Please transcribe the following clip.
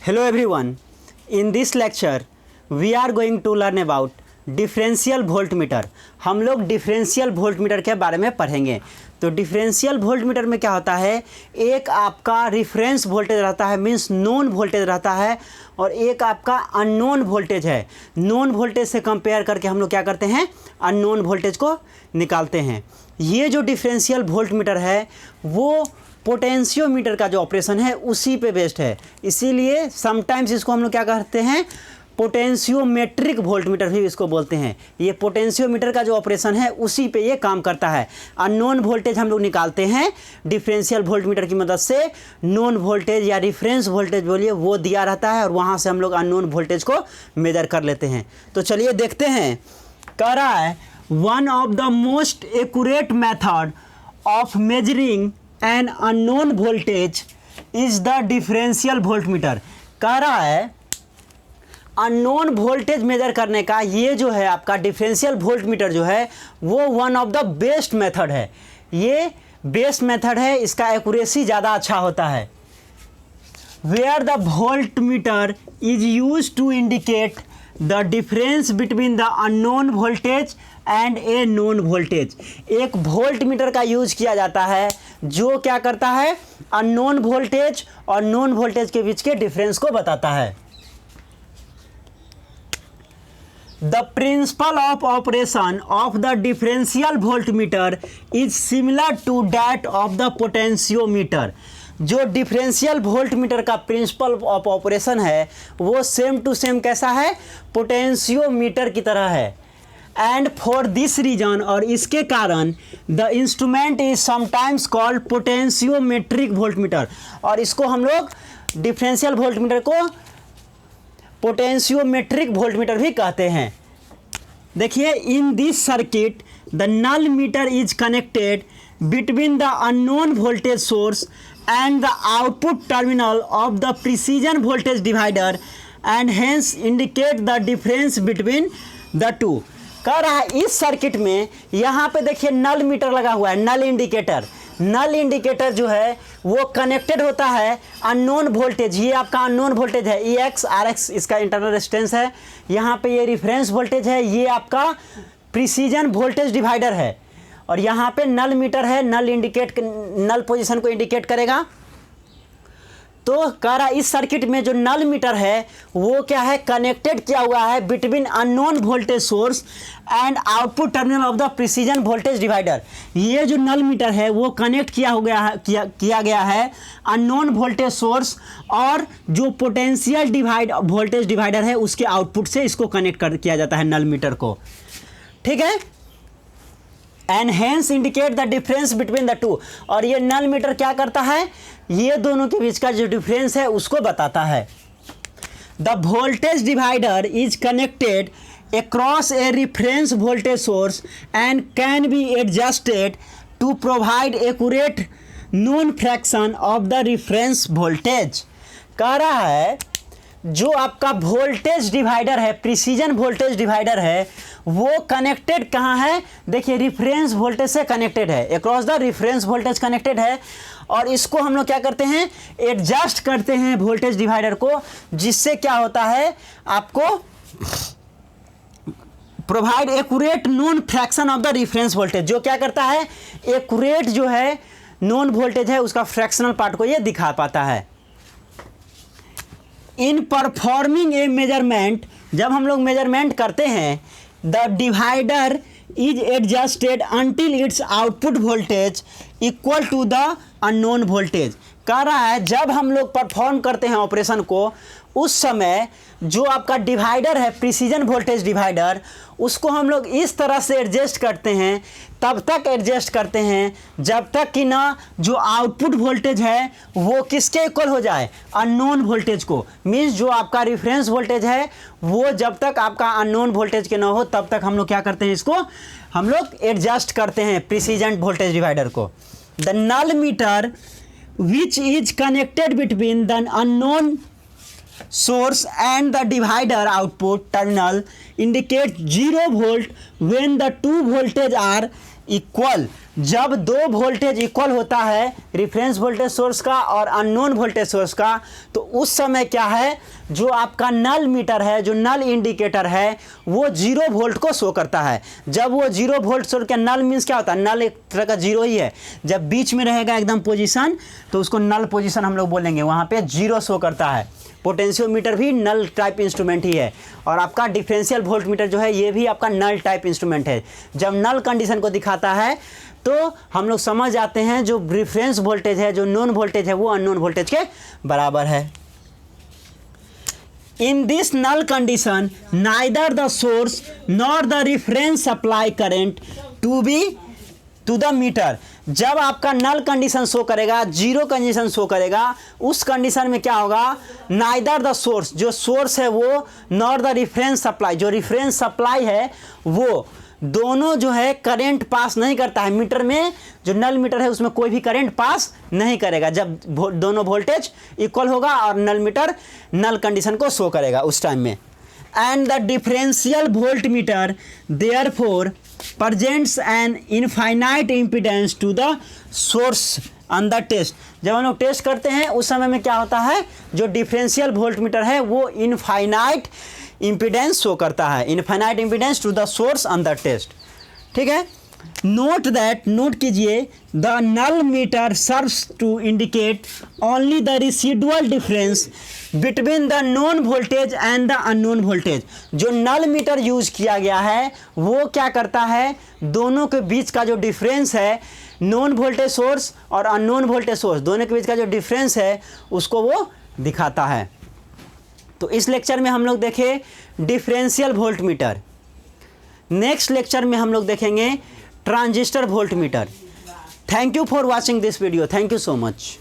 Hello everyone. In this lecture we are going to learn about differential voltmeter. हम लोग differential voltmeter के बारे में पढ़ेंगे। तो डिफरेंशियल वोल्टमीटर में क्या होता है, एक आपका रिफरेंस वोल्टेज रहता है, मींस नोन वोल्टेज रहता है, और एक आपका अननोन वोल्टेज है। नोन वोल्टेज से कंपेयर करके हम लोग क्या करते हैं, अननोन वोल्टेज को निकालते हैं। ये जो डिफरेंशियल वोल्टमीटर है वो पोटेंशियोमीटर का जो ऑपरेशन है उसी पे बेस्ड है, इसीलिए समटाइम्स इसको हम लोग क्या कहते हैं, पोटेंशियोमेट्रिक वोल्टमीटर भी इसको बोलते हैं। ये पोटेंशियोमीटर का जो ऑपरेशन है उसी पे ये काम करता है। अननोन वोल्टेज हम लोग निकालते हैं डिफरेंशियल वोल्टमीटर की मदद से। नोन वोल्टेज या रिफरेंस वोल्टेज बोलिए वो दिया रहता है और वहाँ से हम लोग अननोन वोल्टेज को मेजर कर लेते हैं। तो चलिए देखते हैं। कह रहा है one of the most accurate method of measuring an unknown voltage is the differential voltmeter. कह रहा है अननोन वोल्टेज मेजर करने का ये जो है आपका डिफरेंशियल वोल्टमीटर जो है वो one of the best method है। ये बेस्ट मेथड है, इसका एक्यूरेसी ज़्यादा अच्छा होता है। Where the voltmeter is use to indicate the difference between the unknown voltage and a known voltage. एक वोल्टमीटर का यूज किया जाता है जो क्या करता है, अननोन वोल्टेज और नोन वोल्टेज के बीच के डिफरेंस को बताता है। The principle of operation of the differential voltmeter is similar to that of the potentiometer। जो डिफरेंशियल वोल्टमीटर का प्रिंसिपल ऑफ ऑपरेशन है वो सेम टू सेम कैसा है, पोटेंशियोमीटर की तरह है। एंड फॉर दिस रीजन, और इसके कारण, the instrument is sometimes called potentiometric voltmeter. और इसको हम लोग डिफरेंशियल वोल्टमीटर को पोटेंशियोमेट्रिक वोल्टमीटर भी कहते हैं। देखिए, in this circuit the null meter is connected between the unknown voltage source and the output terminal of the precision voltage divider and hence indicate the difference between the two. कह रहा है इस circuit में यहाँ पे देखिए नल metre लगा हुआ है, नल इंडिकेटर। नल इंडिकेटर जो है वो कनेक्टेड होता है अननोन वोल्टेज। ये आपका अननोन वोल्टेज है, ई एक्स आर एक्स इसका इंटरनल रेजिस्टेंस है। यहाँ पे ये रिफरेंस वोल्टेज है, ये आपका प्रिसीजन वोल्टेज डिवाइडर है। और यहाँ पे नल मीटर है, नल पोजीशन को इंडिकेट करेगा। तो कह रहा इस सर्किट में जो नल मीटर है वो क्या है, कनेक्टेड किया हुआ है between unknown voltage source and output terminal of the precision voltage divider. ये जो नल मीटर है वो कनेक्ट किया गया है अननोन वोल्टेज सोर्स और जो पोटेंशियल वोल्टेज डिवाइडर है उसके आउटपुट से इसको कनेक्ट किया जाता है नल मीटर को। ठीक है, and hence indicate the difference between the to. और ये नल मीटर क्या करता है, ये दोनों के बीच का जो डिफरेंस है उसको बताता है। The voltage divider is connected across a reference voltage source and can be adjusted to provide accurate known fraction of the reference voltage। कह रहा है जो आपका वोल्टेज डिवाइडर है, प्रिसीजन वोल्टेज डिवाइडर है, वो कनेक्टेड कहाँ है, देखिए रिफरेंस वोल्टेज से कनेक्टेड है, across the reference voltage connected है। और इसको हम लोग क्या करते हैं, एडजस्ट करते हैं वोल्टेज डिवाइडर को, जिससे क्या होता है, आपको provide accurate known fraction of the reference voltage. जो क्या करता है, एक्यूरेट जो है नोन वोल्टेज है उसका फ्रैक्शनल पार्ट को ये दिखा पाता है। इन परफॉर्मिंग ए मेजरमेंट, जब हम लोग मेजरमेंट करते हैं, the divider is adjusted until its output voltage equal to the unknown voltage. कह रहा है जब हम लोग परफॉर्म करते हैं ऑपरेशन को, उस समय जो आपका डिवाइडर है प्रिसीजन वोल्टेज डिवाइडर, उसको हम लोग इस तरह से एडजस्ट करते हैं, तब तक एडजस्ट करते हैं जब तक कि ना जो आउटपुट वोल्टेज है वो किसके इक्वल हो जाए, अननोन वोल्टेज को। मीन्स जो आपका रेफरेंस वोल्टेज है वो जब तक आपका अननोन वोल्टेज के ना हो तब तक हम लोग क्या करते हैं, इसको हम लोग एडजस्ट करते हैं प्रिसीजन वोल्टेज डिवाइडर को। The null meter which is connected between the unknown source and the divider output terminal indicate 0 volt when the two voltage are equal। जब दो वोल्टेज इक्वल होता है, रेफरेंस वोल्टेज सोर्स का और unknown voltage source का, तो उस समय क्या है, जो आपका नल मीटर है, जो नल इंडिकेटर है, वो 0 वोल्ट को शो करता है। जब वो 0 वोल्ट शो करके, नल मीन्स क्या होता है, नल एक तरह का 0 ही है। जब बीच में रहेगा एकदम पोजीशन, तो उसको नल पोजीशन हम लोग बोलेंगे, वहाँ पे 0 शो करता है। पोटेंशियोमीटर भी नल टाइप इंस्ट्रूमेंट ही है, और आपका डिफरेंशियल वोल्ट मीटर जो है, ये भी आपका नल टाइप इंस्ट्रूमेंट है। जब नल कंडीशन को दिखाता है तो हम लोग समझ जाते हैं जो रेफरेंस वोल्टेज है, जो नोन वोल्टेज है, वो अननोन वोल्टेज के बराबर है। In this null condition, neither the source nor the reference supply current to the meter. जब आपका नल कंडीशन शो करेगा, 0 कंडीशन शो करेगा, उस कंडीशन में क्या होगा, नाइदर द सोर्स, जो सोर्स है वो, नॉर द रिफरेंस सप्लाई, जो रिफरेंस सप्लाई है वो, दोनों जो है करंट पास नहीं करता है। मीटर में, जो नल मीटर है, उसमें कोई भी करंट पास नहीं करेगा जब दोनों वोल्टेज इक्वल होगा और नल मीटर नल कंडीशन को शो करेगा उस टाइम में। And the differential volt meter therefore presents an infinite impedance to the source on the test। जब हम लोग टेस्ट करते हैं उस समय में क्या होता है, जो डिफरेंशियल वोल्ट मीटर है वो इनफाइनाइट इम्पीडेंस शो करता है, infinite impedance to the source on the test. ठीक है, नोट दैट, नोट कीजिए, the null meter serves to indicate only the residual difference between the known voltage and the unknown voltage. जो null metre use किया गया है वो क्या करता है, दोनों के बीच का जो डिफरेंस है, नोन वोल्टेज सोर्स और अननोन वोल्टेज सोर्स, दोनों के बीच का जो डिफरेंस है उसको वो दिखाता है। तो इस लेक्चर में हम लोग देखे differential volt meter. Next lecture में हम लोग देखेंगे transistor volt meter. Thank you for watching this video. Thank you so much.